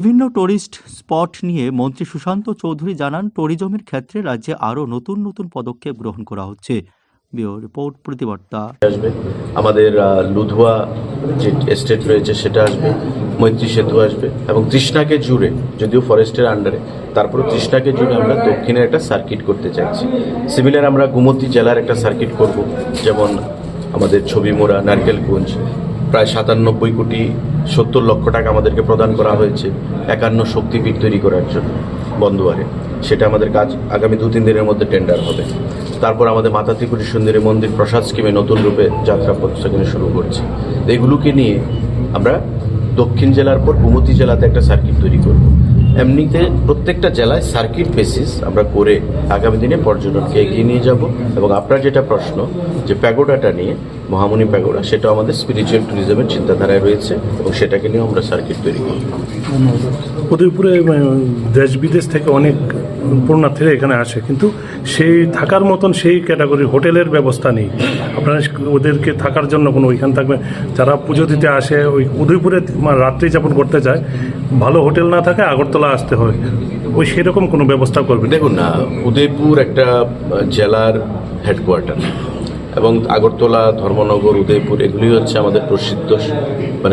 বিভিন্ন tourist spot নিয়ে মন্ত্রী সুশান্ত চৌধুরী জানান, ট্যুরিজমের ক্ষেত্রে রাজ্যে আরও নতুন নতুন পদক্ষেপ গ্রহণ করা হচ্ছে। ব্যুরো রিপোর্ট, প্রতিবার্তা। আসবে আমাদের লুধুয়া যে এস্টেট রয়েছে সেটা আসবে, মৈত্রী সেতু আসবে এবং তৃষ্ণাকে জুড়ে, যদিও ফরেস্টের আন্ডারে, তারপরে তৃষ্ণাকে জুড়ে আমরা দক্ষিণের একটা সার্কিট করতে চাইছি। সিমিলার আমরা গোমতী জেলার একটা সার্কিট করব, যেমন আমাদের ছবিমোড়া, নারকেলকুঞ্জ, প্রায় 97,70,00,000 টাকা আমাদেরকে প্রদান করা হয়েছে 51 শক্তিপীঠ তৈরি করার জন্য বন্দোয়ারে। সেটা আমাদের কাজ আগামী 2-3 দিনের মধ্যে টেন্ডার হবে। তারপর আমাদের মাতা ত্রিপুরী সুন্দরী মন্দির প্রসাদ স্কিমে নতুন রূপে যাত্রাপথ সেখানে শুরু করছি। এগুলোকে নিয়ে আমরা দক্ষিণ জেলার পর গোমতী জেলাতে একটা সার্কিট তৈরি করব। এমনিতে প্রত্যেকটা জেলায় সার্কিট বেসিস আমরা করে আগামী দিনে পর্যটনকে এগিয়ে নিয়ে যাব। এবং আপনার যেটা প্রশ্ন যে প্যাগোডাটা নিয়ে, মহামণি প্যাগোডা, সেটা আমাদের স্পিরিচুয়াল ট্যুরিজমের চিন্তাধারায় রয়েছে এবং সেটাকে নিয়ে আমরা সার্কিট তৈরি করব। উদয়পুরে দেশ বিদেশ থেকে অনেক পুণ্যার্থীরা এখানে আসে, কিন্তু সেই থাকার মতন সেই ক্যাটাগরি হোটেলের ব্যবস্থা নেই। আপনারা ওদেরকে থাকার জন্য কোনো ওইখানে থাকবে, যারা পুজো দিতে আসে ওই উদয়পুরে রাত্রি যাপন করতে যায়, ভালো হোটেল না থাকে আগরতলা আসতে হয়, ওই সেরকম কোনো ব্যবস্থা করবে? দেখুন না, উদয়পুর একটা জেলার হেডকোয়ার্টার এবং আগরতলা, ধর্মনগর, উদয়পুর এগুলি হচ্ছে আমাদের প্রসিদ্ধ মানে